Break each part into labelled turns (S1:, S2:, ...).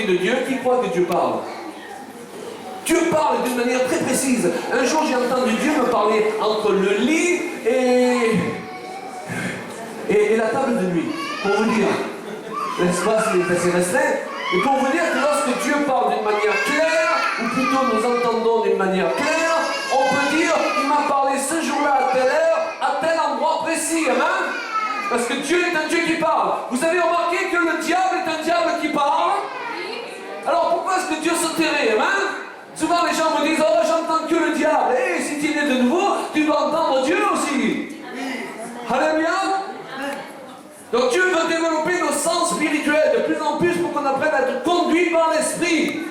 S1: l'Esprit de Dieu, qui croit que Dieu parle? Dieu parle d'une manière très précise. Un jour, j'ai entendu Dieu me parler entre le lit et la table de nuit. Pour vous dire, l'espace est assez restreint. Et pour vous dire que lorsque Dieu parle d'une manière claire, ou plutôt nous entendons d'une manière claire, on peut dire, il m'a parlé ce jour-là à telle heure, à tel endroit précis. Amen? Parce que Dieu est un Dieu qui parle. Vous avez remarqué que le diable est un diable qui parle? Alors pourquoi est-ce que Dieu se tairait? Amen? Souvent les gens me disent, oh j'entends que le diable. Et si tu es né de nouveau, tu dois entendre Dieu aussi. Alléluia. Donc Dieu veut développer nos sens spirituels de plus en plus pour qu'on apprenne à être conduit par l'Esprit.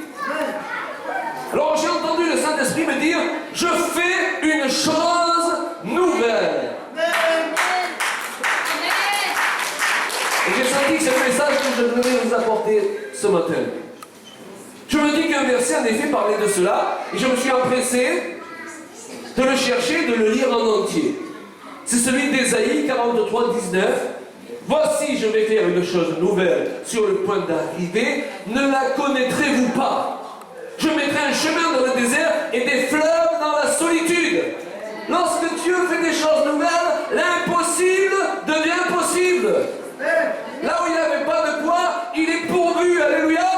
S1: Alors j'ai entendu le Saint-Esprit me dire, je fais une chose nouvelle. Et j'ai senti que c'est le message que je devais vous apporter ce matin. Je me dis qu'un verset en effet parlait de cela, et je me suis empressé de le chercher, de le lire en entier. C'est celui d'Ésaïe 43, 19. Voici, je vais faire une chose nouvelle sur le point d'arriver, ne la connaîtrez-vous pas? Je mettrai un chemin dans le désert et des fleuves dans la solitude. Lorsque Dieu fait des choses nouvelles, l'impossible devient possible. Là où il n'y avait pas de quoi, il est pourvu. Alléluia.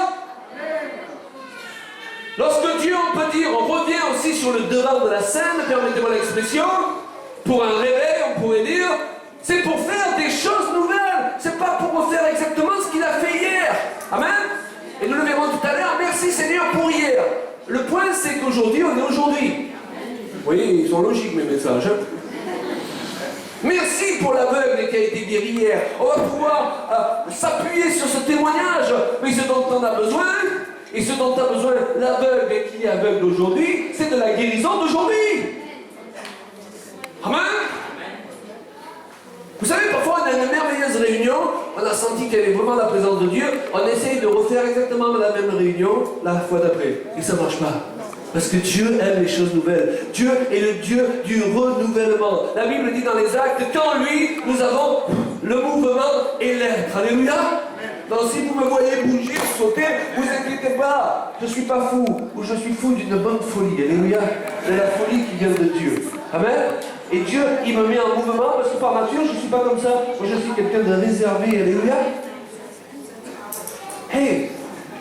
S1: Lorsque Dieu, on peut dire, on revient aussi sur le devant de la scène, permettez-moi l'expression, pour un réveil, on pourrait dire, c'est pour faire des choses nouvelles. C'est pas pour refaire exactement ce qu'il a fait hier. Amen. Et nous le verrons tout à l'heure. Merci Seigneur pour hier. Le point, c'est qu'aujourd'hui, on est aujourd'hui. Vous voyez, ils sont logiques mes messages. Hein? Merci pour l'aveugle qui a été guéri hier. On va pouvoir s'appuyer sur ce témoignage. Mais ce dont on a besoin, et ce dont a besoin l'aveugle qui est aveugle aujourd'hui, c'est de la guérison d'aujourd'hui. Amen. Vous savez, parfois on a une merveilleuse réunion, on a senti qu'il y avait vraiment la présence de Dieu, on essaye de refaire exactement la même réunion la fois d'après. Et ça ne marche pas. Parce que Dieu aime les choses nouvelles. Dieu est le Dieu du renouvellement. La Bible dit dans les Actes qu'en lui, nous avons le mouvement et l'être. Alléluia. Donc si vous me voyez bouger, sauter, vous inquiétez pas. Je ne suis pas fou. Ou je suis fou d'une bonne folie. Alléluia. C'est la folie qui vient de Dieu. Amen. Et Dieu, il me met en mouvement parce que par nature, je ne suis pas comme ça. Moi, je suis quelqu'un de réservé. Alléluia. Hey,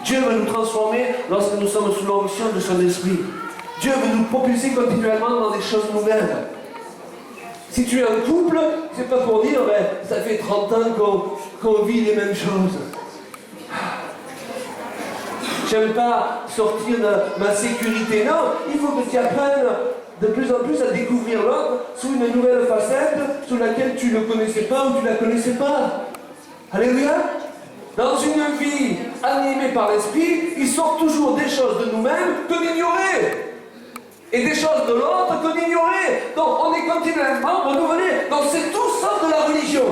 S1: Dieu veut nous transformer lorsque nous sommes sous l'onction de son esprit. Dieu veut nous propulser continuellement dans des choses nouvelles. Si tu es en couple, c'est pas pour dire, ben, ça fait 30 ans qu'on vit les mêmes choses. J'aime pas sortir de ma sécurité. Non, il faut que tu apprennes de plus en plus à découvrir l'autre sous une nouvelle facette sous laquelle tu ne le connaissais pas ou tu ne la connaissais pas. Alléluia. Dans une vie animée par l'esprit, il sort toujours des choses de nous-mêmes que d'ignorer. Et des choses de l'autre que d'ignorer. Donc on est continuellement renouvelé. Donc c'est tout sauf de la religion.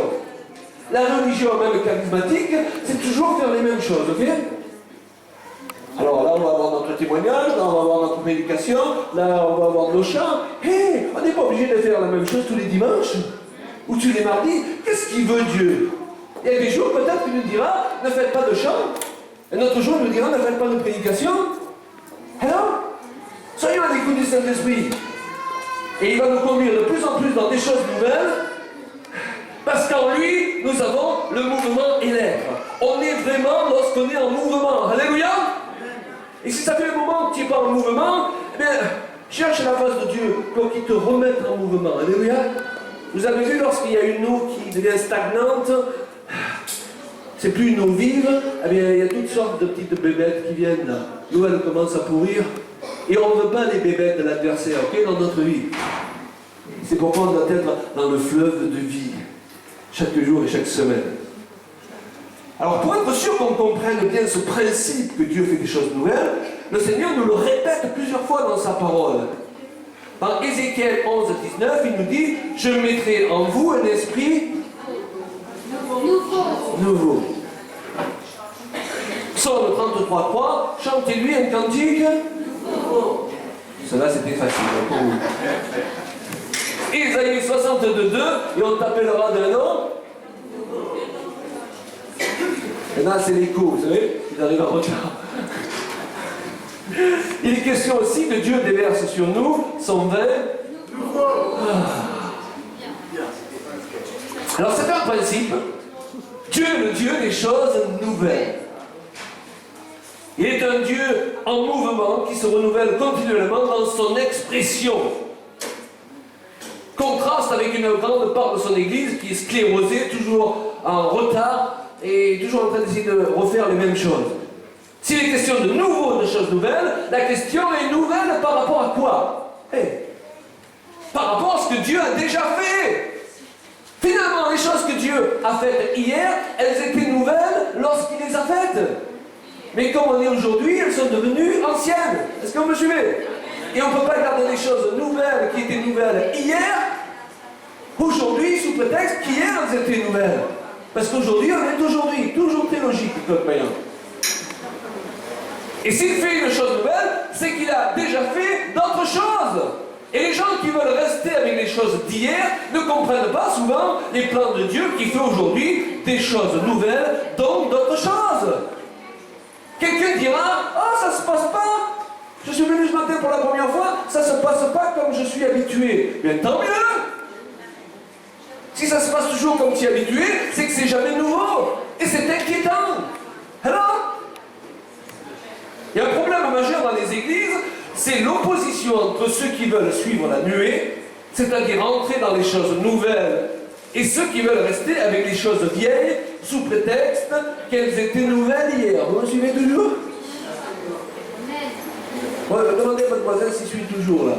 S1: La religion, même charismatique, c'est toujours faire les mêmes choses, ok? Alors là, on va avoir notre témoignage, là, on va avoir notre prédication, là, on va avoir nos chants. Hé, on n'est pas obligé de faire la même chose tous les dimanches ou tous les mardis. Qu'est-ce qu'il veut Dieu? Il y a des jours, peut-être, qu'il nous dira, ne faites pas de chant. Et un autre jour, il nous dira, ne faites pas de prédication. Alors, soyons à l'écoute du Saint-Esprit. Et il va nous conduire de plus en plus dans des choses nouvelles, parce qu'en lui, nous avons le mouvement et l'être. On est vraiment lorsqu'on est en mouvement. Alléluia. Et si ça fait un moment que tu n'es pas en mouvement, eh bien, cherche la face de Dieu pour qu'il te remette en mouvement. Alléluia. Vous avez vu, lorsqu'il y a une eau qui devient stagnante, c'est plus une eau vive, eh bien, il y a toutes sortes de petites bébêtes qui viennent là. L'eau, elle commence à pourrir. Et on ne veut pas les bébêtes de l'adversaire, ok, dans notre vie. C'est pourquoi on doit être dans le fleuve de vie, chaque jour et chaque semaine. Alors, pour être sûr qu'on comprenne bien ce principe que Dieu fait des choses nouvelles, le Seigneur nous le répète plusieurs fois dans sa parole. Dans Ézéchiel 11, 19, il nous dit « Je mettrai en vous un esprit nouveau. » Psaume 33, 3, chantez-lui un cantique nouveau. Cela, c'était facile pour vous. Isaïe 62, 2, et on t'appellera d'un nom. Et là, c'est l'écho, vous savez, ils arrivent en retard. Il est question aussi que Dieu déverse sur nous son vin nouveau. Alors c'est un principe. Dieu est le Dieu des choses nouvelles. Il est un Dieu en mouvement qui se renouvelle continuellement dans son expression. Contraste avec une grande part de son Église qui est sclérosée, toujours en retard et toujours en train d'essayer de refaire les mêmes choses. S'il est question de nouveau, de choses nouvelles, la question est nouvelle par rapport à quoi? Par rapport à ce que Dieu a déjà fait. Finalement, les choses que Dieu a faites hier, elles étaient nouvelles lorsqu'il les a faites. Mais comme on est aujourd'hui, elles sont devenues anciennes. Est-ce que vous me suivez? Et on ne peut pas garder des choses nouvelles qui étaient nouvelles hier, aujourd'hui, sous prétexte qu'hier elles étaient nouvelles. Parce qu'aujourd'hui, on est aujourd'hui. Toujours très logique, Claude Payan. Et s'il fait une chose nouvelle, c'est qu'il a déjà fait d'autres choses. Et les gens qui veulent rester avec les choses d'hier ne comprennent pas souvent les plans de Dieu qui fait aujourd'hui des choses nouvelles, donc d'autres choses. Quelqu'un dira, ah, ça se passe pas. Je suis venu ce matin pour la première fois, ça se passe pas comme je suis habitué. Bien, tant mieux. Si ça se passe toujours comme tu es habitué, c'est que c'est jamais nouveau. Et c'est inquiétant. Alors, il y a un problème majeur dans les églises, c'est l'opposition entre ceux qui veulent suivre la nuée, c'est-à-dire entrer dans les choses nouvelles, et ceux qui veulent rester avec les choses vieilles, sous prétexte qu'elles étaient nouvelles hier. Vous me suivez toujours? Ouais, demandez à votre voisin s'il suit toujours là.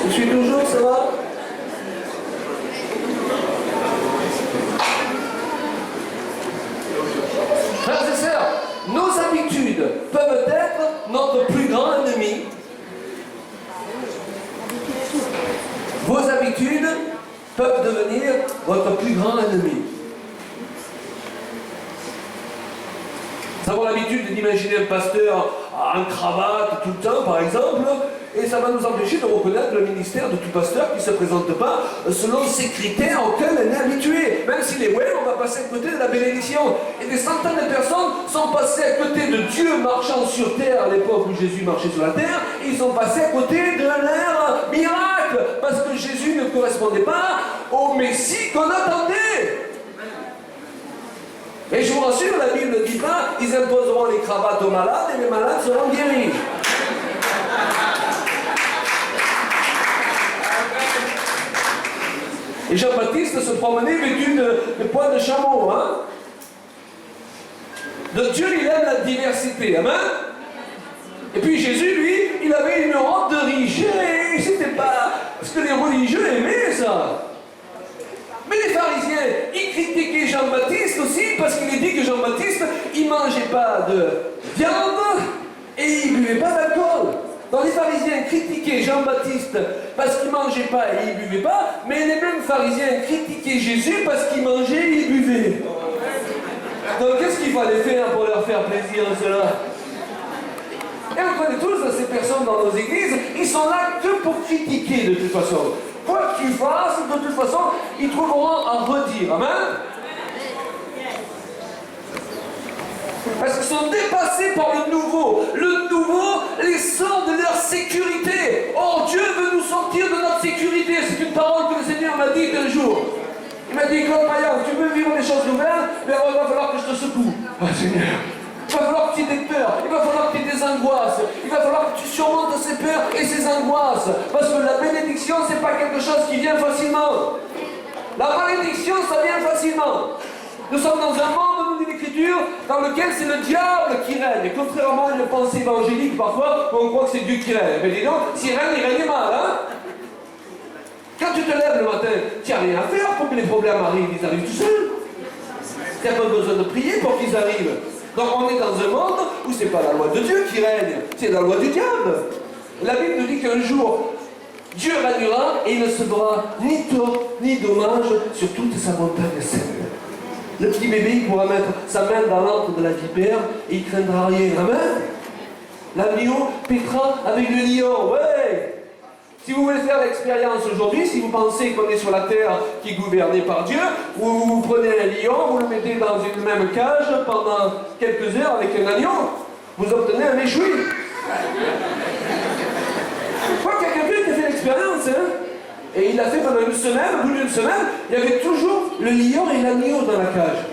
S1: Il suit toujours, ça va? Frères et sœurs, nos habitudes peuvent être notre plus grand ennemi. Vos habitudes peuvent devenir votre plus grand ennemi. Nous avons l'habitude d'imaginer un pasteur en cravate tout le temps, par exemple, et ça va nous empêcher de reconnaître le ministère de tout pasteur qui ne se présente pas selon ces critères auxquels on est habitué. Même s'il est ouais, on va passer à côté de la bénédiction. Et des centaines de personnes sont passées à côté de Dieu marchant sur terre à l'époque où Jésus marchait sur la terre, et ils sont passés à côté de l'ère miracle, parce que Jésus ne correspondait pas au Messie qu'on attendait. Et je vous rassure, la Bible ne dit pas ils imposeront les cravates aux malades et les malades seront guéris. Et Jean-Baptiste se promenait vêtu de poils de chameau. Hein? Donc Dieu, il aime la diversité. Amen? Et puis Jésus, lui, il avait une robe de riche. C'était pas ce que les religieux aimaient, ça. Mais les pharisiens, ils critiquaient Jean-Baptiste aussi parce qu'il est dit que Jean-Baptiste, il ne mangeait pas de viande et il ne buvait pas d'alcool. Donc les pharisiens critiquaient Jean-Baptiste parce qu'il ne mangeait pas et il ne buvait pas, mais les mêmes pharisiens critiquaient Jésus parce qu'il mangeait et il buvait. Donc qu'est-ce qu'il fallait faire pour leur faire plaisir à cela? Et on connaît tous ces personnes dans nos églises, ils sont là que pour critiquer de toute façon. Quoi que tu fasses, de toute façon, ils trouveront à redire. Amen? Parce qu'ils sont dépassés par le nouveau. Le nouveau les sort de leur sécurité. Or, Dieu veut nous sortir de notre sécurité. C'est une parole que le Seigneur m'a dit un jour. Il m'a dit, Claude Payan, tu veux vivre des choses nouvelles, mais alors il va falloir que je te secoue. Ah, Seigneur. Il va falloir que tu aies des peurs, il va falloir que tu aies des angoisses, il va falloir que tu surmontes ces peurs et ces angoisses. Parce que la bénédiction, c'est pas quelque chose qui vient facilement. La malédiction, ça vient facilement. Nous sommes dans un monde, nous dit l'Écriture, dans lequel c'est le diable qui règne. Et contrairement à une pensée évangélique, parfois, on croit que c'est Dieu qui règne. Mais dis donc, s'il règne, il règne mal, hein? Quand tu te lèves le matin, tu n'as rien à faire pour que les problèmes arrivent, ils arrivent tout seuls. Tu n'as pas besoin de prier pour qu'ils arrivent. Donc on est dans un monde où ce n'est pas la loi de Dieu qui règne, c'est la loi du diable. La Bible nous dit qu'un jour, Dieu régnera et il ne se fera ni tort ni dommage sur toute sa montagne sainte. Le petit bébé, il pourra mettre sa main dans l'antre de la vipère et il ne craindra rien. Amen. L'agneau pétera avec le lion. Ouais. Si vous voulez faire l'expérience aujourd'hui, si vous pensez qu'on est sur la terre qui est gouvernée par Dieu, vous prenez un lion, vous le mettez dans une même cage pendant quelques heures avec un agneau, vous obtenez un échoui. Moi, il y a quelqu'un qui a fait l'expérience, hein, et il l'a fait pendant une semaine. Au bout d'une semaine, il y avait toujours le lion et l'agneau dans la cage.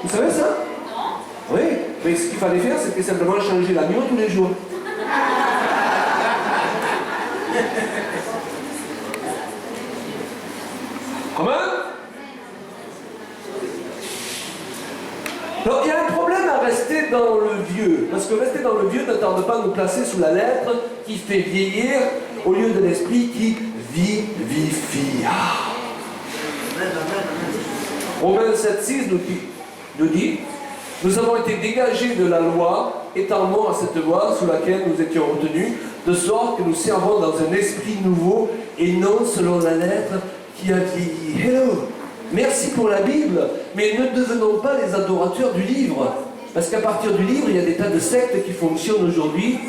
S1: Vous savez ça? Oui, mais ce qu'il fallait faire, c'était simplement changer l'agneau tous les jours. Comment? Alors, il y a un problème à rester dans le vieux, parce que rester dans le vieux ne tarde pas à nous placer sous la lettre qui fait vieillir au lieu de l'esprit qui vivifie. Romains 7,6 nous dit nous avons été dégagés de la loi, étant morts à cette loi sous laquelle nous étions retenus, de sorte que nous servons dans un esprit nouveau et non selon la lettre qui a vieilli. Hello! Merci pour la Bible, mais ne devenons pas les adorateurs du livre. Parce qu'à partir du livre, il y a des tas de sectes qui fonctionnent aujourd'hui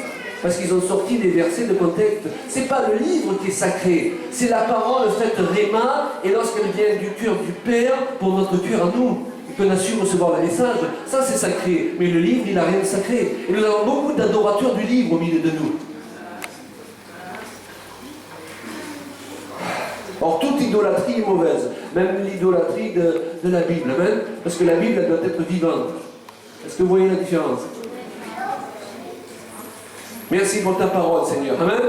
S1: parce qu'ils ont sorti des versets de contexte. C'est pas le livre qui est sacré, c'est la parole faite réma, et lorsqu'elle vient du cœur du Père, pour notre cœur à nous, et qu'on a su recevoir le message, ça c'est sacré. Mais le livre, il n'a rien de sacré. Et nous avons beaucoup d'adorateurs du livre au milieu de nous. Or, toute idolâtrie est mauvaise, même l'idolâtrie de la Bible, amen, parce que la Bible, elle doit être vivante. Est-ce que vous voyez la différence? Merci pour ta parole, Seigneur, amen.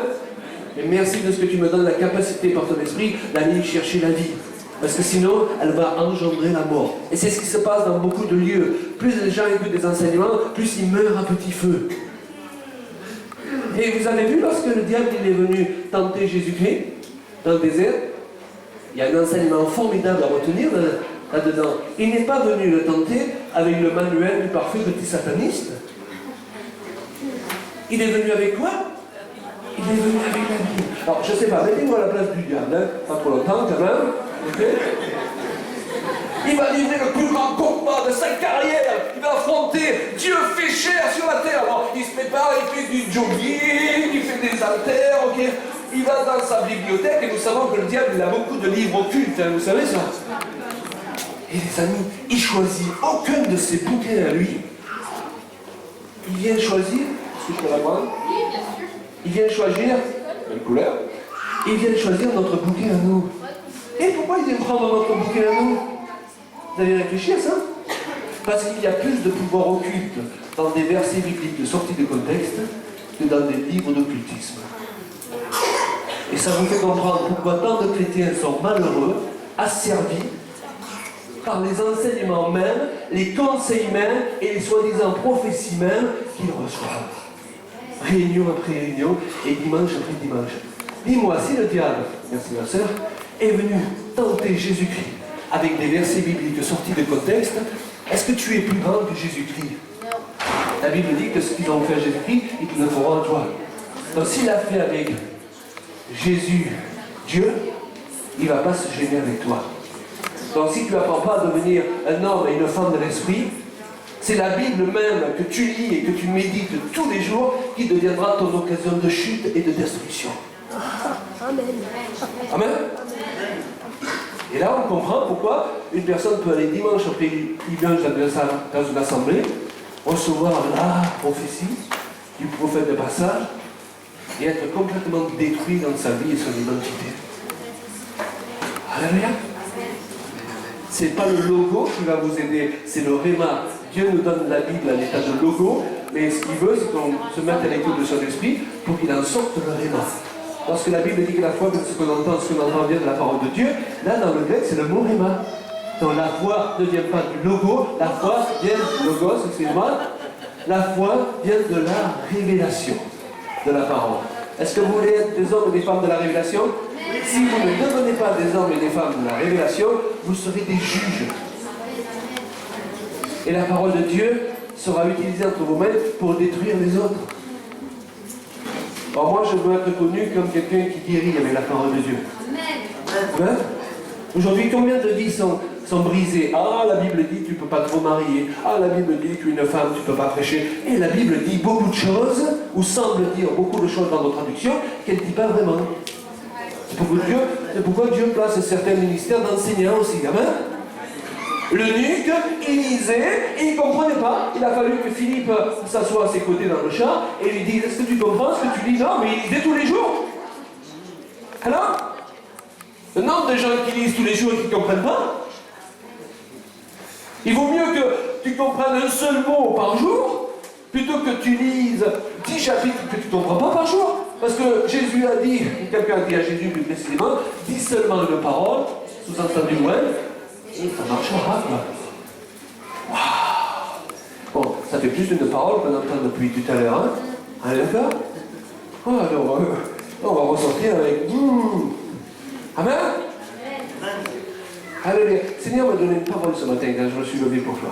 S1: Et merci de ce que tu me donnes la capacité par ton esprit d'aller chercher la vie. Parce que sinon, elle va engendrer la mort. Et c'est ce qui se passe dans beaucoup de lieux. Plus les gens écoutent des enseignements, plus ils meurent à petit feu. Et vous avez vu, lorsque le diable il est venu tenter Jésus-Christ dans le désert, il y a un enseignement formidable à retenir là-dedans. Il n'est pas venu le tenter avec le manuel du parfait petit sataniste. Il est venu avec quoi? Il est venu avec la Bible. Alors, je ne sais pas, mettez-vous à la place du diable, hein, pas trop longtemps quand même. Okay. Il va livrer le plus grand combat de sa carrière. Il va affronter Dieu fait chair sur la terre. Alors, il se prépare, il fait du jogging, il fait des haltères, ok. Il va dans sa bibliothèque et nous savons que le diable il a beaucoup de livres occultes, hein, vous savez ça? Et les amis, il choisit aucun de ses bouquins à lui. Il vient choisir, est-ce que je peux la prendre? Il vient choisir, quelle couleur? Il vient choisir notre bouquin à nous. Et pourquoi il vient prendre notre bouquin à nous? Vous avez réfléchi à ça? Parce qu'il y a plus de pouvoir occulte dans des versets bibliques sortis de contexte que dans des livres d'occultisme. Et ça vous fait comprendre pourquoi tant de chrétiens sont malheureux, asservis par les enseignements mêmes, les conseils mêmes et les soi-disant prophéties mêmes qu'ils reçoivent. Réunion après réunion et dimanche après dimanche. Dis-moi, si le diable, merci ma sœur, est venu tenter Jésus-Christ avec des versets bibliques sortis de contexte, est-ce que tu es plus grand que Jésus-Christ? La Bible dit que ce qu'ils ont fait à Jésus-Christ, ils te le feront à toi. Donc s'il a fait avec Jésus, Dieu, il ne va pas se gêner avec toi. Donc si tu n'apprends pas à devenir un homme et une femme de l'esprit, c'est la Bible même que tu lis et que tu médites tous les jours qui deviendra ton occasion de chute et de destruction. Amen. Amen. Et là on comprend pourquoi une personne peut aller dimanche après dimanche dans une assemblée, recevoir la prophétie du prophète de passage, et être complètement détruit dans sa vie et son identité. Alléluia. C'est pas le logo qui va vous aider, c'est le réma. Dieu nous donne la Bible à l'état de logo, mais ce qu'il veut, c'est qu'on se mette à l'écoute de son esprit pour qu'il en sorte le réma. Lorsque la Bible dit que la foi, ce qu'on entend vient de la parole de Dieu, là dans le grec, c'est le mot réma. Donc la foi ne vient pas du logo, la foi vient du logos, excusez-moi. La foi vient de la révélation de la parole. Est-ce que vous voulez être des hommes et des femmes de la révélation? Si vous ne devenez pas des hommes et des femmes de la révélation, vous serez des juges. Et la parole de Dieu sera utilisée entre vos mains pour détruire les autres. Alors moi, je veux être connu comme quelqu'un qui guérit avec la parole de Dieu. Amen. Aujourd'hui, combien de vies sont brisées? Ah, la Bible dit tu ne peux pas te remarier. Ah, la Bible dit qu'une femme, tu ne peux pas prêcher. Et la Bible dit beaucoup de choses, ou semble dire beaucoup de choses dans nos traductions, qu'elle ne dit pas vraiment. C'est pourquoi Dieu place certains ministères d'enseignants aussi. Amen. L'eunuque, il lisait et il ne comprenait pas. Il a fallu que Philippe s'assoie à ses côtés dans le char et lui dise: est-ce que tu comprends ce que tu lis? Non, mais il lisait tous les jours. Alors, le nombre de gens qui lisent tous les jours et qui ne comprennent pas, il vaut mieux que tu comprennes un seul mot par jour plutôt que tu lises 10 chapitres que tu ne comprends pas par jour. Parce que Jésus a dit, quelqu'un a dit à Jésus plus précisément, dis seulement une parole, sous-entendu ouais, et ça marchera. Wow. Bon, ça fait plus d'une parole qu'on entend depuis tout à l'heure, hein? Allez, d'accord? Oh, alors, on va ressortir avec... Amen? Alléluia. Seigneur m'a donné une parole ce matin quand je me suis levé pour toi.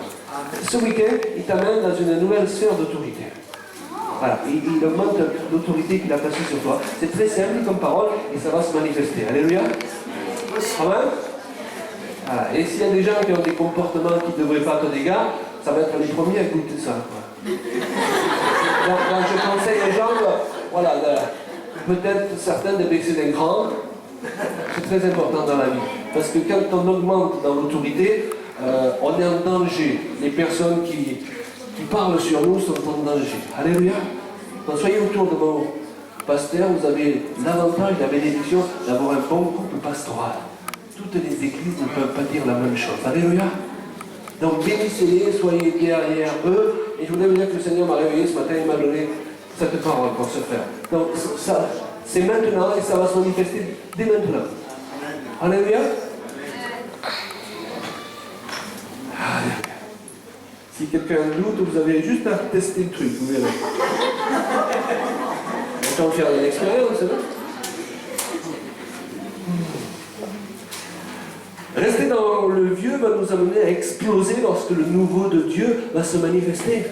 S1: Ce week-end, il t'amène dans une nouvelle sphère d'autorité. Voilà, il augmente l'autorité qu'il a placée sur toi. C'est très simple comme parole et ça va se manifester. Alléluia. Amen. Voilà. Et s'il y a des gens qui ont des comportements qui ne devraient pas te dégâts, ça va être les premiers à goûter ça. Donc, je conseille aux gens, voilà, peut-être certains de baisser d'un cran. C'est très important dans la vie. Parce que quand on augmente dans l'autorité, on est en danger. Les personnes qui parlent sur nous sont en danger. Alléluia. Donc soyez autour de vos pasteurs, vous avez l'avantage, la bénédiction d'avoir un bon groupe pastoral. Toutes les églises ne peuvent pas dire la même chose. Alléluia. Donc bénissez-les, soyez derrière eux. Et je voulais vous dire que le Seigneur m'a réveillé ce matin, il m'a donné cette parole pour se faire. Donc ça, c'est maintenant et ça va se manifester dès maintenant. Alléluia. Alléluia. Si quelqu'un doute, vous avez juste à tester le truc, vous verrez. Autant faire une expérience, c'est vrai. Rester dans le vieux va nous amener à exploser lorsque le nouveau de Dieu va se manifester.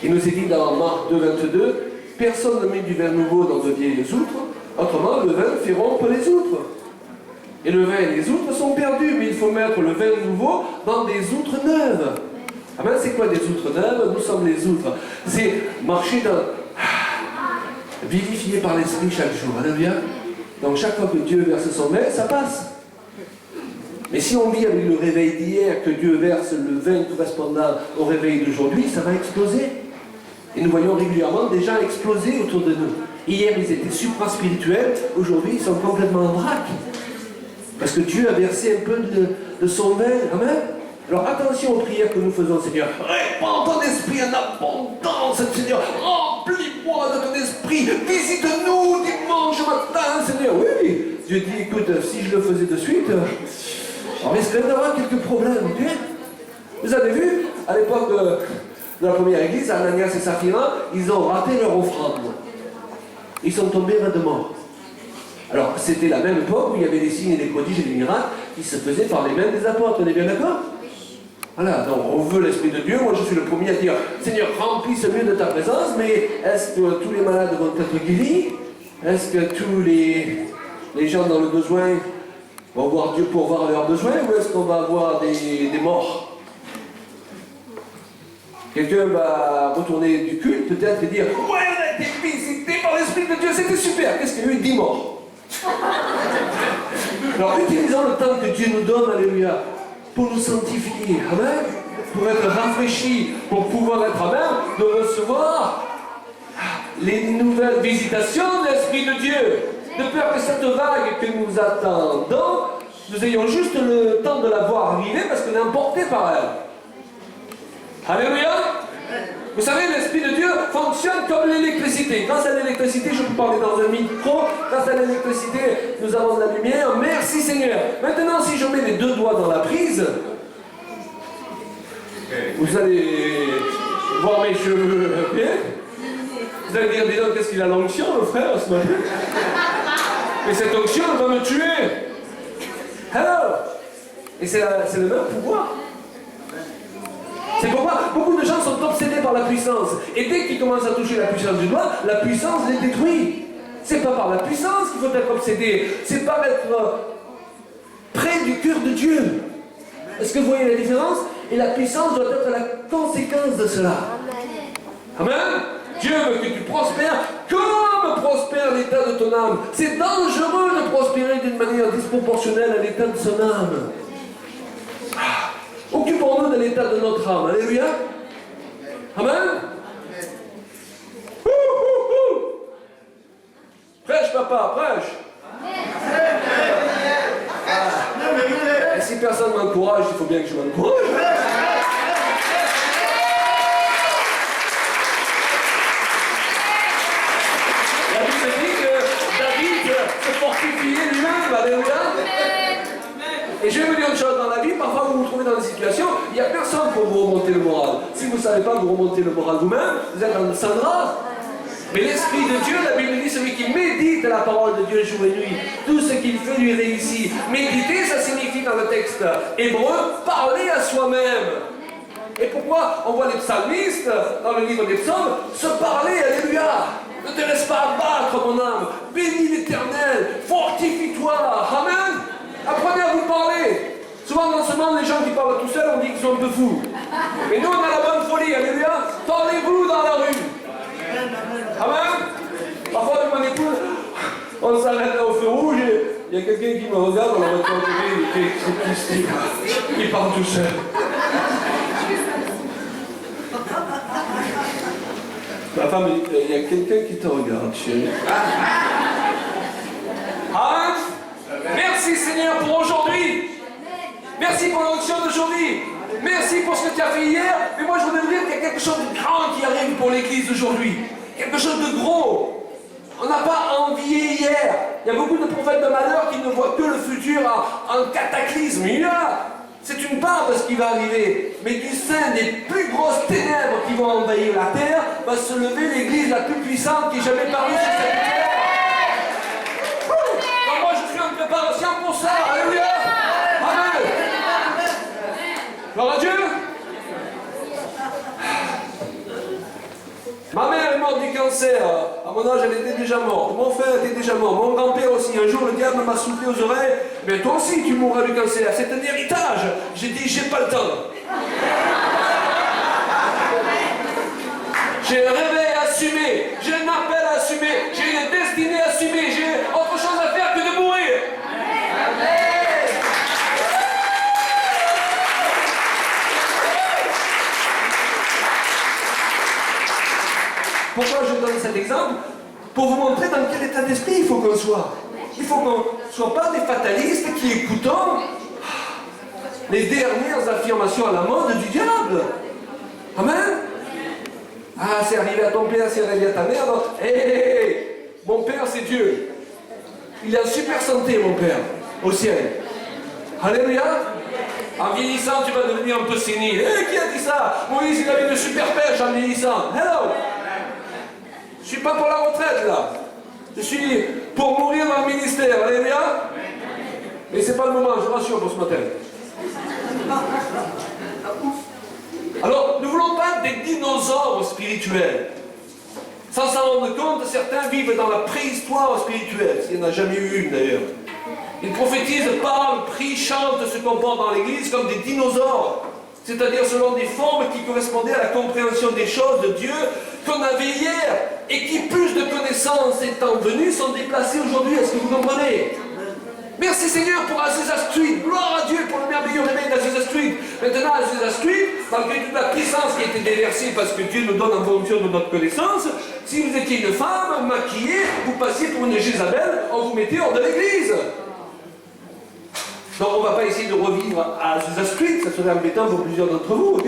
S1: Il nous est dit dans Marc 2, 22, personne ne met du vin nouveau dans de vieilles outres, autrement le vin fait rompre les outres. Et le vin et les outres sont perdus, mais il faut mettre le vin nouveau dans des outres neuves. Ah ben c'est quoi des outres neuves? Nous sommes les outres. C'est marcher dans... vivifié par l'esprit chaque jour. Alléluia. Donc chaque fois que Dieu verse son vin, ça passe. Mais si on vit avec le réveil d'hier, que Dieu verse le vin correspondant au réveil d'aujourd'hui, ça va exploser. Et nous voyons régulièrement des gens exploser autour de nous. Hier, ils étaient supra-spirituels, aujourd'hui, ils sont complètement en vrac. Parce que Dieu a versé un peu de son vin. Amen. Alors attention aux prières que nous faisons, Seigneur. Répands ton esprit en abondance, Seigneur. Remplis-moi de ton esprit. Visite-nous dimanche matin, Seigneur. Oui, Dieu dit, écoute, si je le faisais de suite, on risquerait d'avoir quelques problèmes. Ok? Vous avez vu, à l'époque de la première église, Ananias et Saphira, ils ont raté leur offrande. Ils sont tombés de mort. Alors, c'était la même époque où il y avait des signes et des prodiges et des miracles qui se faisaient par les mains des apôtres. On est bien d'accord? Voilà, donc on veut l'Esprit de Dieu. Moi, je suis le premier à dire, Seigneur, remplis ce lieu de ta présence, mais est-ce que tous les malades vont être guéris? Est-ce que tous les gens dans le besoin vont voir Dieu pour voir leurs besoins, ou est-ce qu'on va avoir des morts? Quelqu'un va retourner du culte, peut-être, et dire, ouais, on a été visité par l'Esprit de Dieu, c'était super. Qu'est-ce qu'il y a eu? 10 morts. Alors, utilisons le temps que Dieu nous donne, alléluia, pour nous sanctifier, amen, pour être rafraîchis, pour pouvoir être à même de recevoir les nouvelles visitations de l'Esprit de Dieu. De peur que cette vague que nous attendons, nous ayons juste le temps de la voir arriver parce qu'on est emporté par elle. Alléluia. Vous savez, l'Esprit de Dieu fonctionne comme l'électricité. Grâce à l'électricité, je peux parler dans un micro. Grâce à l'électricité, nous avons de la lumière. Merci Seigneur. Maintenant, si je mets les deux doigts dans la prise, vous allez voir mes cheveux. Vous allez dire, dis donc, qu'est-ce qu'il a l'onction, le frère, ce matin? Mais cette onction, elle va me tuer. Hello. Et c'est le même pouvoir. C'est pourquoi beaucoup de gens sont obsédés par la puissance. Et dès qu'ils commencent à toucher la puissance du doigt, la puissance les détruit. C'est pas par la puissance qu'il faut être obsédé, c'est par être près du cœur de Dieu. Est-ce que vous voyez la différence? Et la puissance doit être la conséquence de cela. Amen. Dieu veut que tu prospères comme prospère l'état de ton âme. C'est dangereux de prospérer d'une manière disproportionnelle à l'état de son âme. besoin de l'état de notre âme. Alléluia. Amen. Prêche, papa, prêche. Et si personne ne m'encourage, il faut bien que je m'encourage. La Bible dit que David se fortifiait lui-même. Alléluia. Et je vais vous dire une chose, dans la vie, parfois vous vous trouvez dans des situations, il n'y a personne pour vous remonter le moral. Si vous ne savez pas vous remonter le moral vous-même, vous êtes dans le Sandra. Mais l'Esprit de Dieu, la Bible dit, celui qui médite la parole de Dieu jour et nuit, tout ce qu'il fait lui réussit. Méditer, ça signifie dans le texte hébreu, parler à soi-même. Et pourquoi on voit les psalmistes, dans le livre des psaumes, se parler, alléluia. Ne te laisse pas abattre, mon âme. Bénis l'Éternel, fortifie-toi. Amen. Apprenez à vous parler. Souvent dans ce monde, les gens qui parlent tout seuls, on dit qu'ils sont un peu fous. Mais nous, on a la bonne folie, alléluia. Parlez-vous dans la rue. Amen. Parfois, avec mon épouse, on s'arrête là au feu rouge et il y a quelqu'un qui me regarde dans la voiture il parle tout seul. Ma femme, il y a quelqu'un qui te regarde, chérie. Amen. Merci Seigneur pour aujourd'hui. Merci pour l'onction d'aujourd'hui. Merci pour ce que tu as fait hier. Mais moi je voudrais vous dire qu'il y a quelque chose de grand qui arrive pour l'église d'aujourd'hui. Quelque chose de gros. On n'a pas envié hier. Il y a beaucoup de prophètes de malheur qui ne voient que le futur en cataclysme. C'est une part de ce qui va arriver. Mais du sein des plus grosses ténèbres qui vont envahir la terre, va se lever l'église la plus puissante qui ait jamais paru sur cette terre. Donc moi je suis en préparation pour ça. Alléluia. Amen. Gloire à Dieu. Ma mère est morte du cancer. À mon âge, elle était déjà morte. Mon frère était déjà mort. Mon grand-père aussi. Un jour, le diable m'a soufflé aux oreilles. Mais toi aussi, tu mourras du cancer. C'est un héritage. J'ai dit, j'ai pas le temps. J'ai un réveil assumé. J'ai un appel assumé. J'ai une destinée assumée. J'ai autre chose à faire que de mourir. Pourquoi je donne cet exemple? Pour vous montrer dans quel état d'esprit il faut qu'on soit. Il faut qu'on ne soit pas des fatalistes qui écoutons les dernières affirmations à la mode du diable. Amen. Ah, c'est arrivé à ton père, c'est arrivé à ta mère. Hé, mon père, c'est Dieu. Il est en super santé, mon père, au ciel. Alléluia. En vieillissant, tu vas devenir un peu sénile. Qui a dit ça? Moïse, il avait une super pêche en vieillissant. Hello. Je ne suis pas pour la retraite, là. Je suis pour mourir dans le ministère. Alléluia. Mais ce n'est pas le moment, je rassure pour ce matin. Alors, ne voulons pas être des dinosaures spirituels. Sans s'en rendre compte, certains vivent dans la préhistoire spirituelle, s'il n'y en a jamais eu une d'ailleurs. Ils prophétisent, parlent, prient, chantent, se comportent dans l'église comme des dinosaures. C'est-à-dire selon des formes qui correspondaient à la compréhension des choses de Dieu qu'on avait hier, et qui, plus de connaissances étant venues, sont déplacées aujourd'hui. Est-ce que vous comprenez? Merci Seigneur pour Azusa Street. Gloire à Dieu pour le merveilleux réveil d'Azusa Street. Maintenant, Azusa Street, malgré toute la puissance qui a été déversée parce que Dieu nous donne en fonction de notre connaissance, si vous étiez une femme maquillée, vous passiez pour une Jézabel, on vous mettait hors de l'église. Donc on ne va pas essayer de revivre à Azusa Street, ça serait embêtant pour plusieurs d'entre vous, ok?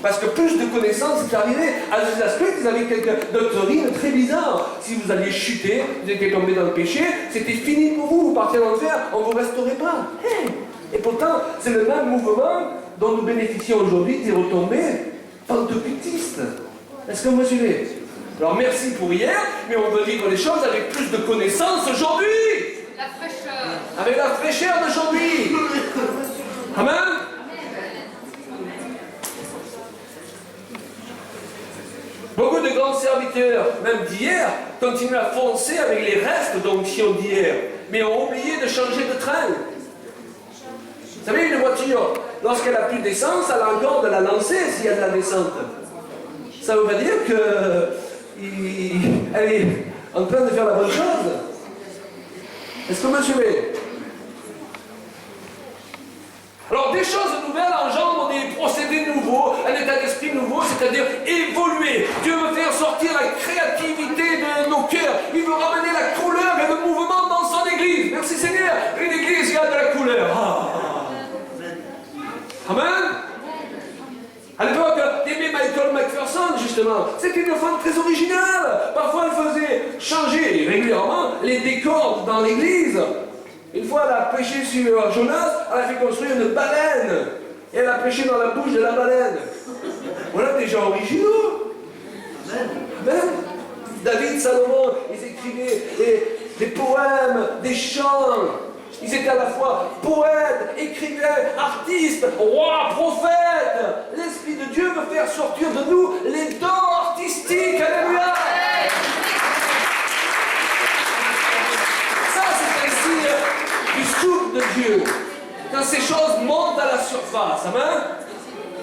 S1: Parce que plus de connaissances est arrivé. À Azusa Street, ils avaient quelques doctrines très bizarres. Si vous alliez chuter, vous étiez tombé dans le péché, c'était fini pour vous, vous partiez en enfer, on ne vous resterait pas. Et pourtant, c'est le même mouvement dont nous bénéficions aujourd'hui des retombées pentecôtistes. Est-ce que vous me suivez? Alors merci pour hier, mais on veut vivre les choses avec plus de connaissances aujourd'hui.
S2: La fraîcheur.
S1: Avec la fraîcheur d'aujourd'hui. Amen. Beaucoup de grands serviteurs, même d'hier, continuent à foncer avec les restes d'onction d'hier, mais ont oublié de changer de train. Vous savez, une voiture, lorsqu'elle n'a plus d'essence, elle a encore de la lancer s'il y a de la descente. Ça veut dire qu'elle est en train de faire la bonne chose. Est-ce que vous me suivez? Alors
S2: Alors, des choses nouvelles engendrent des procédés nouveaux, un état d'esprit nouveau, c'est-à-dire évoluer. Dieu veut faire sortir la créativité de nos cœurs. Il veut ramener la couleur et le mouvement dans son église. Merci Seigneur. Une église, il y a de la couleur. Amen. À l'époque d'Aimée Michael McPherson, justement, c'était une femme très originale. Parfois, elle faisait changer régulièrement les décors dans l'église. Une fois, elle a prêché sur Jonas, elle a fait construire une baleine. Et elle a prêché dans la bouche de la baleine. Voilà des gens originaux. Amen. David, Salomon, ils écrivaient des poèmes, des chants. Ils étaient à la fois poètes, écrivains, artistes, rois, prophètes. L'Esprit de Dieu veut faire sortir de nous les dons artistiques. Alléluia. Ça, c'est un signe du souffle de Dieu. Quand ces choses montent à la surface. Amen.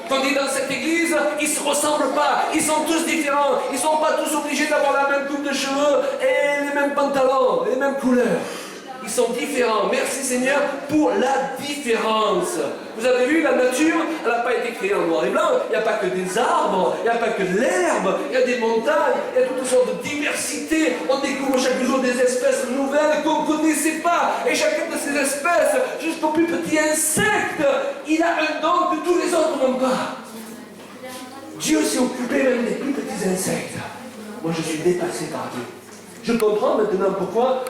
S2: Tandis dans cette église, ils ne se ressemblent pas, ils sont tous différents, ils ne sont pas tous obligés d'avoir la même coupe de cheveux et les mêmes pantalons, les mêmes couleurs. Ils sont différents. Merci Seigneur pour la différence. Vous avez vu, la nature, elle n'a pas été créée en noir et blanc. Il n'y a pas que des arbres, il n'y a pas que de l'herbe, il y a des montagnes, il y a toutes sortes de diversités. On découvre chaque jour des espèces nouvelles qu'on ne connaissait pas. Et chacune de ces espèces, jusqu'au plus petit insecte, il a un don que tous les autres n'ont pas. Dieu s'est occupé même des plus petits insectes. Moi, je suis dépassé par Dieu. Je comprends maintenant pourquoi.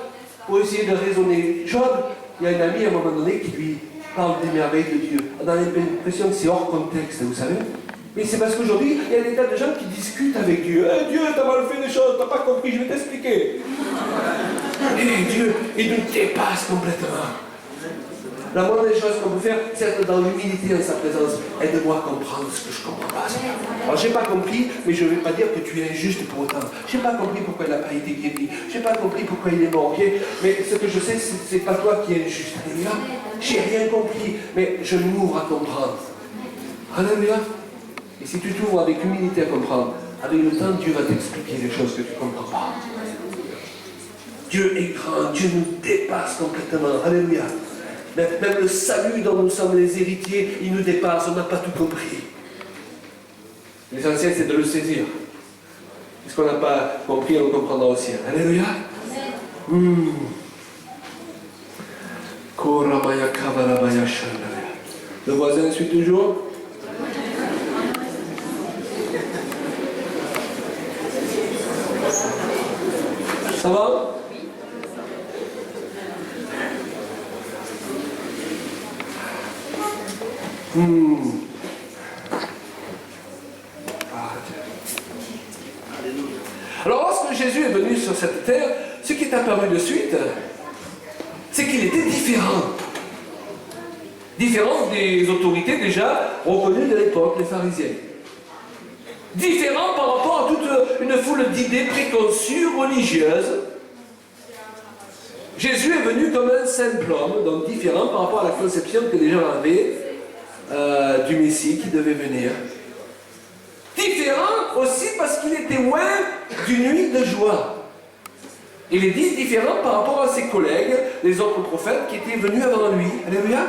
S2: Pour essayer de raisonner Job, il y a une amie à un moment donné qui lui parle des merveilles de Dieu. On a l'impression que c'est hors contexte, vous savez. Mais c'est parce qu'aujourd'hui, il y a des tas de gens qui discutent avec Dieu. Hey, Dieu, t'as mal fait les choses, t'as pas compris, je vais t'expliquer. Et Dieu, il nous dépasse complètement. La moindre des choses qu'on peut faire, c'est être dans l'humilité en sa présence. Aide-moi à comprendre ce que je ne comprends pas. Alors, je n'ai pas compris, mais je ne vais pas dire que tu es injuste pour autant. Je n'ai pas compris pourquoi il n'a pas été guéri. Je n'ai pas compris pourquoi il est mort, ok? Mais ce que je sais, ce n'est pas toi qui es injuste. Alléluia. Je n'ai rien compris, mais je m'ouvre à comprendre. Alléluia. Et si tu t'ouvres avec humilité à comprendre, avec le temps, Dieu va t'expliquer les choses que tu ne comprends pas. Dieu est grand, Dieu nous dépasse complètement. Alléluia. Même le salut dont nous sommes les héritiers, il nous dépasse, on n'a pas tout compris. L'essentiel, c'est de le saisir. Ce qu'on n'a pas compris, on le comprendra aussi. Alléluia. Le voisin suit toujours. Ça va? Alors lorsque Jésus est venu sur cette terre, ce qui est apparu de suite, c'est qu'il était différent. Différent des autorités déjà reconnues de l'époque, les pharisiens. Différent par rapport à toute une foule d'idées préconçues religieuses. Jésus est venu comme un simple homme, donc différent par rapport à la conception que les gens avaient du Messie qui devait venir. Différent aussi parce qu'il était loin d'une nuit de joie. Il est dit différent par rapport à ses collègues, les autres prophètes qui étaient venus avant lui. Alléluia.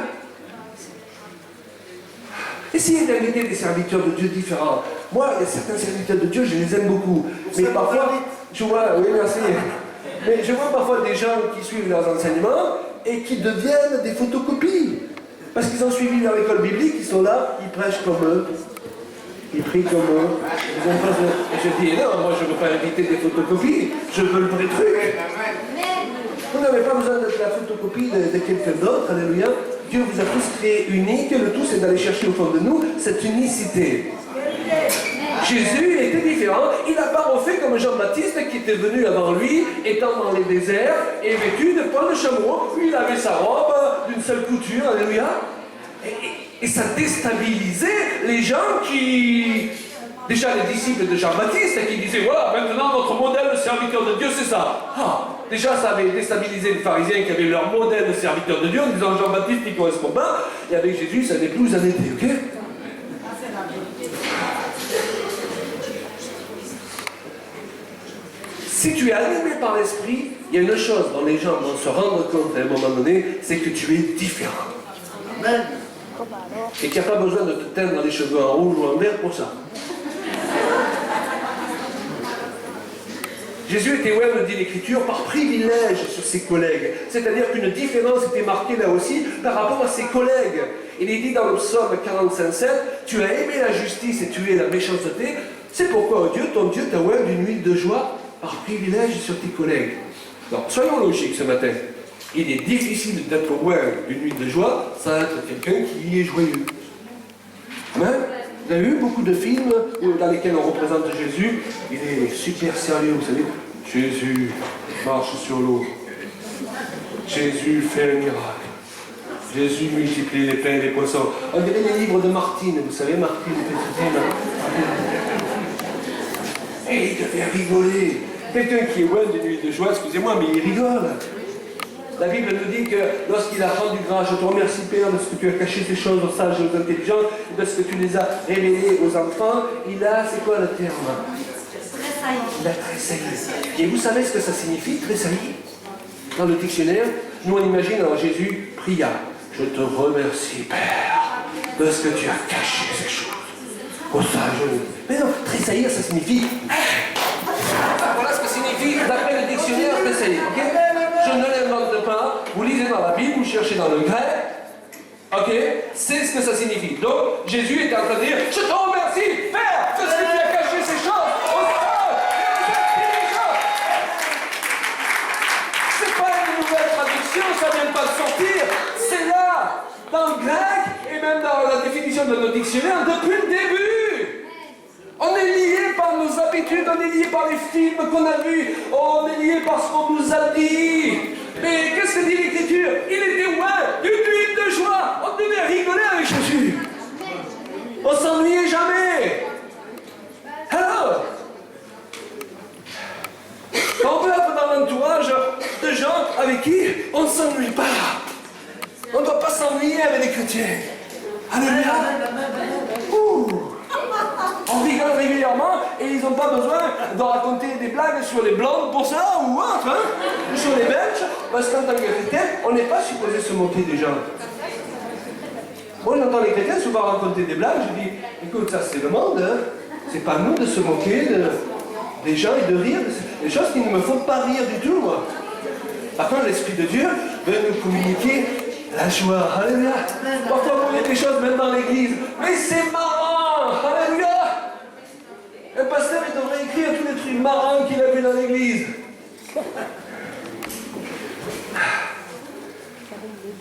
S2: Essayez d'inviter des serviteurs de Dieu différents. Moi, il y a certains serviteurs de Dieu, je les aime beaucoup. Mais parfois, je vois, oui, merci. Mais je vois parfois des gens qui suivent leurs enseignements et qui deviennent des photocopies. Parce qu'ils ont suivi leur école biblique, ils sont là, ils prêchent comme eux, ils prient comme eux. Et je dis, non, moi je ne veux pas inviter des photocopies, je veux le vrai truc. Vous n'avez pas besoin d'être la photocopie de quelqu'un d'autre, alléluia. Dieu vous a tous créés uniques, le tout c'est d'aller chercher au fond de nous cette unicité. Jésus était différent, il n'a pas refait comme Jean-Baptiste qui était venu avant lui, étant dans les déserts et vêtu de poils de chameau, puis il avait sa robe d'une seule couture, alléluia. Et ça déstabilisait les gens qui... Déjà les disciples de Jean-Baptiste qui disaient, voilà, maintenant notre modèle de serviteur de Dieu c'est ça. Déjà ça avait déstabilisé les pharisiens qui avaient leur modèle de serviteur de Dieu en disant Jean-Baptiste il ne correspond pas, et avec Jésus ça n'est plus où ça n'était, ok? Si tu es animé par l'esprit, il y a une chose dont les gens vont se rendre compte à un moment donné, c'est que tu es différent. Amen. Et qui n'a pas besoin de te teindre les cheveux en rouge ou en vert pour ça. Jésus était, ouais, nous dit l'Écriture, par privilège sur ses collègues. C'est-à-dire qu'une différence était marquée là aussi par rapport à ses collègues. Il est dit dans le psaume 45,7, tu as aimé la justice et tu es la méchanceté. C'est pourquoi, oh Dieu, ton Dieu t'a oint d'une huile de joie par privilège sur tes collègues. Donc, soyons logiques ce matin. Il est difficile d'être oint d'une huile de joie sans être quelqu'un qui est joyeux. Amen. Vous avez vu beaucoup de films dans lesquels on représente Jésus, il est super sérieux, vous savez. Jésus marche sur l'eau. Jésus fait un miracle. Jésus multiplie les pains et les poissons. On dirait les livres de Martine, vous savez, Martine et il te fait rigoler. Quelqu'un qui est loin d'une huile de joie, excusez-moi, mais il rigole. La Bible nous dit que lorsqu'il a rendu grâce, je te remercie Père de ce que tu as caché ces choses aux sages et aux intelligents, de ce que tu les as révélées aux enfants, il a, c'est quoi le terme? Il a tressailli. Et vous savez ce que ça signifie, tressailli? Dans le dictionnaire, nous on imagine, alors Jésus pria, je te remercie Père de ce que tu as caché ces choses aux sages. Mais non, tressaillir ça signifie... Voilà ce que signifie, d'après le dictionnaire, tressaillir, ok? Je ne l'invente pas, vous lisez dans la Bible, vous cherchez dans le grec, ok, c'est ce que ça signifie. Donc, Jésus est en train de dire, je te remercie, Père, de ce que tu as caché ces choses aux sages et aux intelligents. C'est pas une nouvelle traduction, ça vient pas de sortir, c'est là, dans le grec, et même dans la définition de nos dictionnaires, depuis le début. On est lié par nos habitudes, on est lié par les films qu'on a vus, on est lié par ce qu'on nous a dit. Mais qu'est-ce que dit l'Écriture? Il était loin d'une huile de joie. On devait rigoler avec Jésus. On s'ennuyait jamais. Alors, on peut être dans l'entourage de gens avec qui on ne s'ennuie pas. On ne doit pas s'ennuyer avec les chrétiens. Alléluia. On rigole régulièrement et ils n'ont pas besoin de raconter des blagues sur les blancs pour ça ou autre, hein, sur les Belges, parce qu'en tant que chrétien, on n'est pas supposé se moquer des gens. Moi j'entends les chrétiens souvent raconter des blagues, je dis, écoute, ça c'est le monde, hein. C'est pas nous de se moquer des gens et de rire, des choses qui ne me font pas rire du tout, moi. Par contre, l'Esprit de Dieu veut nous communiquer la joie, alléluia. Parfois vous voyez des choses même dans l'église, mais c'est marrant, alléluia. Un pasteur, il devrait écrire tous les trucs marrants qu'il a vus dans l'église.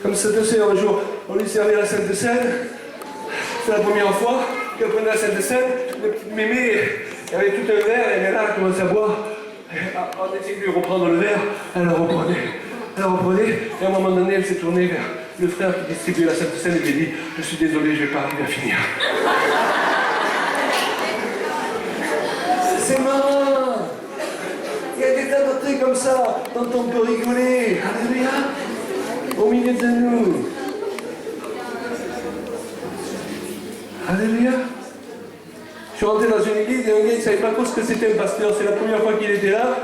S2: Comme cette sœur, un jour, on lui servait la Sainte Seine. C'est la première fois qu'elle prenait la Sainte Seine. Le petit mémé, il avait tout un verre, elle est là, elle commençait à boire. On essayait de lui reprendre le verre, elle le reprenait, et à un moment donné, elle s'est tournée vers le frère qui distribuait la Sainte Seine et lui a dit, je suis désolé, je ne vais pas arriver à finir. C'est marrant. Il y a des tas de trucs comme ça dont on peut rigoler. Alléluia. Au milieu de nous. Alléluia. Je suis rentré dans une église et un gars il ne savait pas trop ce que c'était un pasteur. C'est la première fois qu'il était là.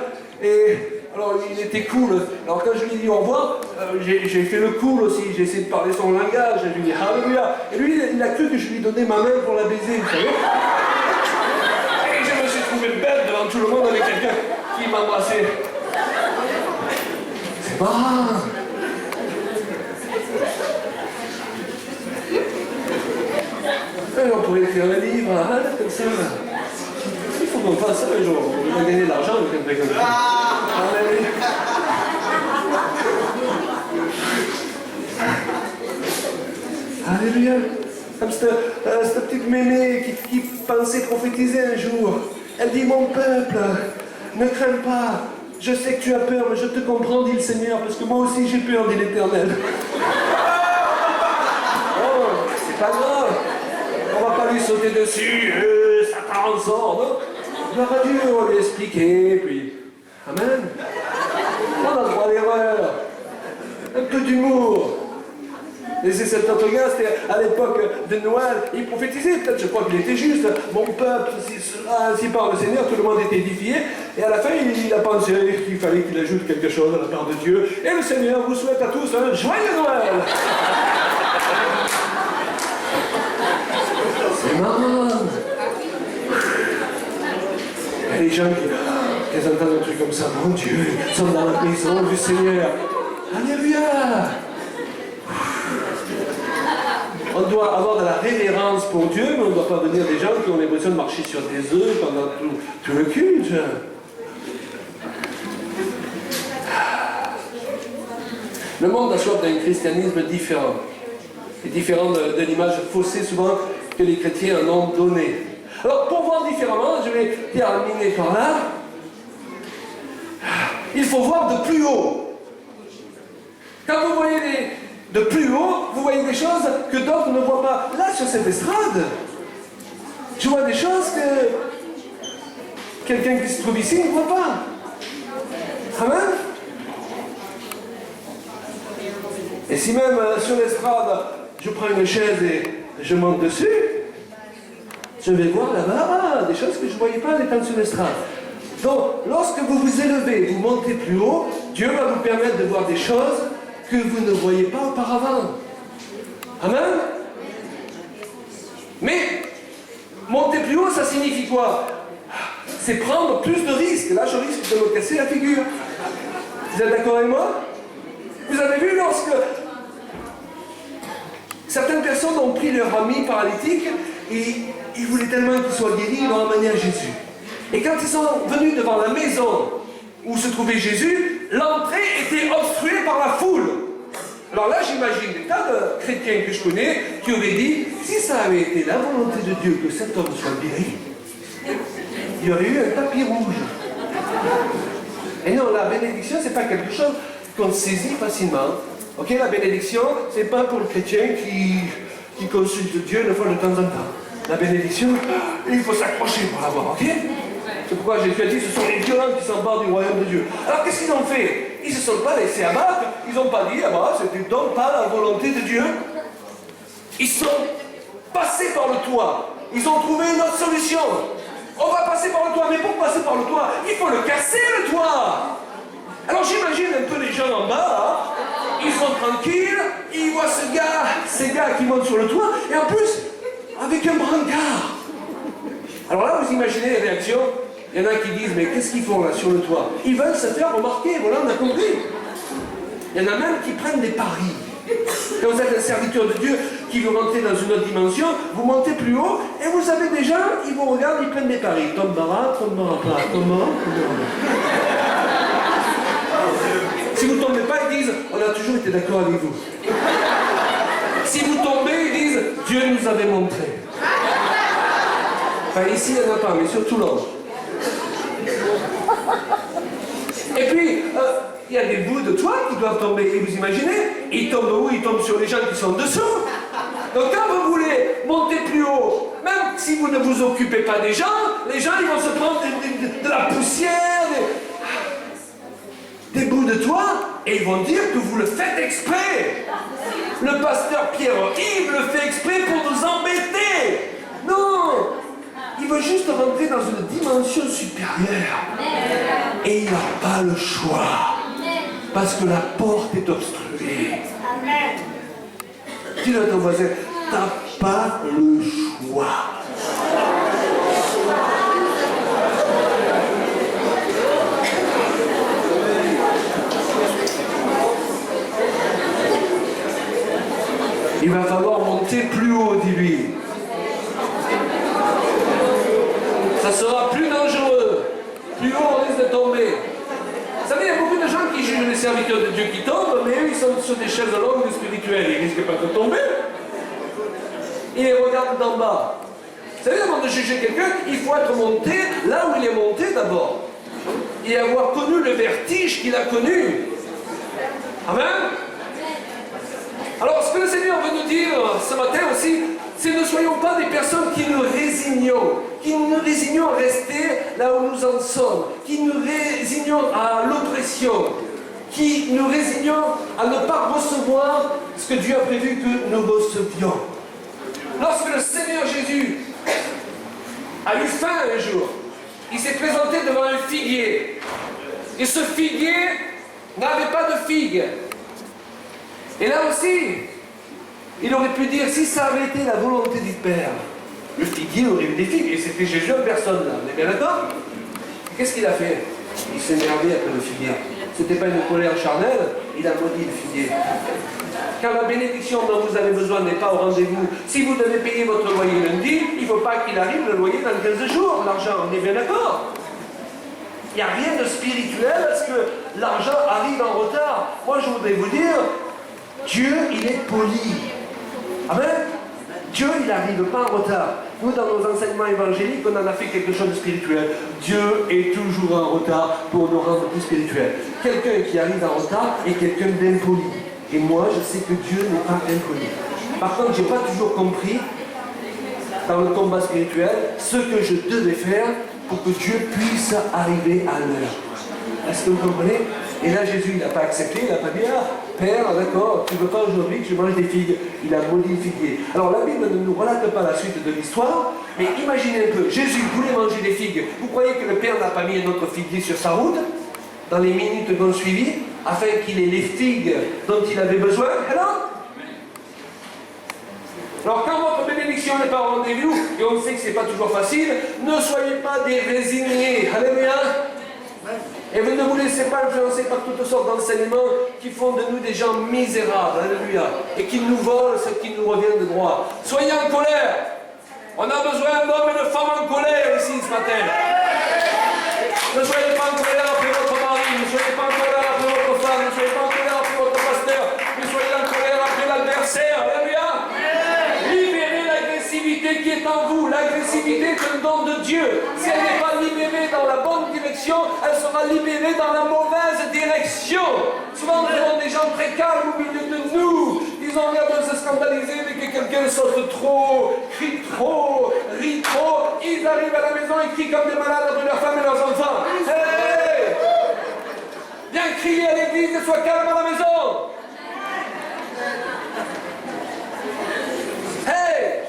S2: Et alors il était cool. Alors quand je lui ai dit au revoir, j'ai fait le cool aussi. J'ai essayé de parler son langage. Je lui ai dit Alléluia. Et lui il a cru que je lui donnais ma main pour la baiser, vous savez. Je me suis trouvé belle devant tout le monde avec quelqu'un qui m'embrassait. C'est marrant. Et on pourrait écrire un livre, hein, comme ça. Il faut qu'on fasse ça un jour. On va gagner de l'argent avec un truc comme ça. Alléluia. Comme cette petite mémé qui pensait prophétiser un jour. Elle dit, mon peuple, ne crains pas. Je sais que tu as peur, mais je te comprends, dit le Seigneur, parce que moi aussi j'ai peur, dit l'Éternel. Oh, c'est pas grave. On va pas lui sauter dessus, Satan sort, non? Gloire à Dieu, on va lui expliquer, puis... Amen. On a le droit à l'erreur. Un peu d'humour. Et c'est cet autre gars, c'était à l'époque de Noël, il prophétisait, peut-être, je crois qu'il était juste, mon peuple, ainsi parle le Seigneur, tout le monde était édifié, et à la fin, il a pensé qu'il fallait qu'il ajoute quelque chose à la part de Dieu, et le Seigneur vous souhaite à tous un joyeux Noël.
S1: Maman. Et les gens qui entendent un truc comme ça, mon Dieu, ils sont dans la maison du Seigneur. Alléluia. On doit avoir de la révérence pour Dieu, mais on ne doit pas venir des gens qui ont l'impression de marcher sur des œufs pendant tout le culte. Le monde a soif d'un christianisme différent. Et différent de l'image faussée souvent que les chrétiens en ont donnée. Alors, pour voir différemment, je vais terminer par là. Il faut voir de plus haut. Quand vous voyez de plus haut, vous voyez des choses que d'autres ne voient pas. Là, sur cette estrade, je vois des choses que quelqu'un qui se trouve ici ne voit pas. Amen. Et si même sur l'estrade, je prends une chaise et je monte dessus, je vais voir là-bas des choses que je ne voyais pas en étant sur l'estrade. Donc, lorsque vous vous élevez, vous montez plus haut, Dieu va vous permettre de voir des choses que vous ne voyez pas auparavant. Amen. Mais, monter plus haut, ça signifie quoi? C'est prendre plus de risques. Là, je risque de me casser la figure. Vous êtes d'accord avec moi? Vous avez vu lorsque certaines personnes ont pris leur ami paralytique et ils voulaient tellement qu'il soit guéri, ils l'ont amené à Jésus. Et quand ils sont venus devant la maison où se trouvait Jésus, l'entrée était obstruée par la foule. Alors là, j'imagine des tas de chrétiens que je connais qui auraient dit, si ça avait été la volonté de Dieu que cet homme soit guéri, il y aurait eu un tapis rouge. Et non, la bénédiction, c'est pas quelque chose qu'on saisit facilement. Ok, la bénédiction, c'est pas pour le chrétien qui consulte Dieu une fois de temps en temps. La bénédiction, il faut s'accrocher pour l'avoir, ok? C'est pourquoi Jésus a dit, ce sont les violents qui s'emparent du royaume de Dieu. Alors qu'est-ce qu'ils ont fait? Ils ne se sont pas laissés abattre, ils n'ont pas dit, ah bah, c'était donc pas la volonté de Dieu. Ils sont passés par le toit, ils ont trouvé une autre solution. On va passer par le toit, mais pour passer par le toit, il faut le casser le toit. Alors j'imagine un peu les gens en bas, hein, ils sont tranquilles, ils voient ces gars qui montent sur le toit, et en plus, avec un brancard. Alors là, vous imaginez les réactions. Il y en a qui disent, mais qu'est-ce qu'ils font là sur le toit? Ils veulent se faire remarquer, voilà, on a compris. Il y en a même qui prennent des paris. Quand vous êtes un serviteur de Dieu qui veut rentrer dans une autre dimension, vous montez plus haut, et vous avez des gens, ils vous regardent, ils prennent des paris. Tombera, tombera pas, tombera. Si vous ne tombez pas, ils disent, on a toujours été d'accord avec vous. Si vous tombez, ils disent, Dieu nous avait montré. Enfin, ici, il n'y en a pas, mais surtout là. Et puis, il y a des bouts de toit qui doivent tomber. Et vous imaginez, ils tombent où? Ils tombent sur les gens qui sont dessous. Donc quand vous voulez monter plus haut, même si vous ne vous occupez pas des gens, les gens ils vont se prendre de la poussière, des bouts de toit, et ils vont dire que vous le faites exprès. Le pasteur Pierre-Yves le fait exprès pour nous embêter. Non! Il veut juste rentrer dans une dimension supérieure. Et il n'a pas le choix. Parce que la porte est obstruée. Dis-le à ton voisin, t'as pas le choix. Il va falloir monter plus haut, dis-lui. Ça sera plus dangereux. Plus haut, on risque de tomber. Vous savez, il y a beaucoup de gens qui jugent les serviteurs de Dieu qui tombent, mais eux, ils sont sur des chaises longues spirituelles. Ils risquent pas de tomber. Ils les regardent d'en bas. Vous savez, avant de juger quelqu'un, il faut être monté là où il est monté d'abord. Et avoir connu le vertige qu'il a connu. Amen. Alors, ce que le Seigneur veut nous dire ce matin aussi, c'est ne soyons pas des personnes qui nous résignons à rester là où nous en sommes, qui nous résignons à l'oppression, qui nous résignons à ne pas recevoir ce que Dieu a prévu que nous recevions. Lorsque le Seigneur Jésus a eu faim un jour, il s'est présenté devant un figuier. Et ce figuier n'avait pas de figues. Et là aussi, il aurait pu dire, si ça avait été la volonté du Père, Le figuier aurait eu des figues, et c'était Jésus en personne, là. On est bien d'accord? Qu'est-ce qu'il a fait? Il s'est énervé après le figuier. C'était pas une colère charnelle, il a maudit le figuier. Quand la bénédiction dont vous avez besoin n'est pas au rendez-vous, si vous devez payer votre loyer lundi, il ne faut pas qu'il arrive le loyer dans 15 jours, l'argent, on est bien d'accord? Il n'y a rien de spirituel à ce que l'argent arrive en retard. Moi, je voudrais vous dire, Dieu, il est poli. Amen? Dieu, il n'arrive pas en retard. Nous, dans nos enseignements évangéliques, on en a fait quelque chose de spirituel. Dieu est toujours en retard pour nous rendre plus spirituels. Quelqu'un qui arrive en retard est quelqu'un d'impoli. Et moi, je sais que Dieu n'est pas impoli. Par contre, je n'ai pas toujours compris, dans le combat spirituel, ce que je devais faire pour que Dieu puisse arriver à l'heure. Est-ce que vous comprenez? Et là, Jésus, il n'a pas accepté, il n'a pas dit, ah, Père, d'accord, tu ne veux pas aujourd'hui que je mange des figues. Il a maudit le figuier. Alors, la Bible ne nous relate pas la suite de l'histoire, mais imaginez un peu, Jésus voulait manger des figues. Vous croyez que le Père n'a pas mis un autre figuier sur sa route, dans les minutes qui ont suivi, afin qu'il ait les figues dont il avait besoin? Alors, quand votre bénédiction n'est pas au rendez-vous, et on sait que ce n'est pas toujours facile, ne soyez pas des résignés. Alléluia. Et vous ne vous laissez pas influencer par toutes sortes d'enseignements qui font de nous des gens misérables, alléluia, et qui nous volent ce qui nous revient de droit. Soyez en colère. On a besoin d'hommes et de femmes en colère ici ce matin. Ne soyez pas en colère après votre mari, ne soyez pas en colère après votre femme, ne soyez pas en colère après votre pasteur, mais soyez en colère après l'adversaire, alléluia. Libérez l'agressivité qui est en vous. L'agressivité est un don de Dieu. Si elle n'est pas libérée dans la bonne direction, elle sera libérée dans la mauvaise direction. Souvent, nous avons des gens très calmes au milieu de nous. Ils ont l'air de se scandaliser dès que quelqu'un saute trop, crie trop, rit trop. Ils arrivent à la maison et crient comme des malades après leurs femmes et leurs enfants. Hey! Viens crier à l'église et sois calme à la maison. Hey!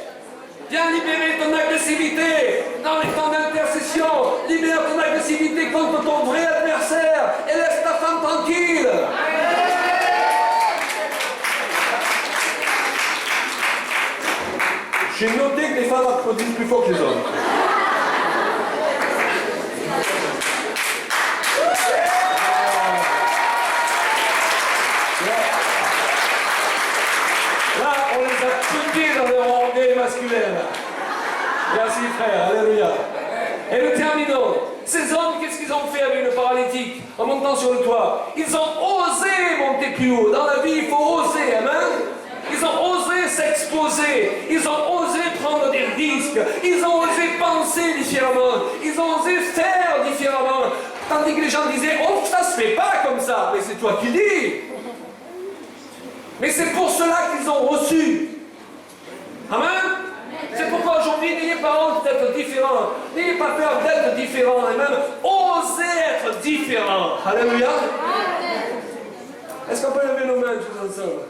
S1: Viens libérer ton agressivité dans les temps d'intercession. Libère ton agressivité contre ton vrai adversaire et laisse ta femme tranquille. J'ai noté que les femmes applaudissent plus fort que les hommes. Là, on les a applaudis dans leur orgueil masculin. Merci frère, alléluia. Et nous terminons. Ces hommes, qu'est-ce qu'ils ont fait avec le paralytique en montant sur le toit? Ils ont osé monter plus haut. Dans la vie, il faut oser, amen. Ils ont osé s'exposer, ils ont osé prendre des risques, ils ont osé penser différemment, ils ont osé faire différemment. Tandis que les gens disaient, oh, ça se fait pas comme ça. Mais c'est toi qui dis. Mais c'est pour cela qu'ils ont reçu. Amen. C'est pourquoi aujourd'hui, n'ayez pas honte d'être différent. N'ayez pas peur d'être différent. Et même, osez être différent. Alléluia. Est-ce qu'on peut lever nos mains tous ensemble?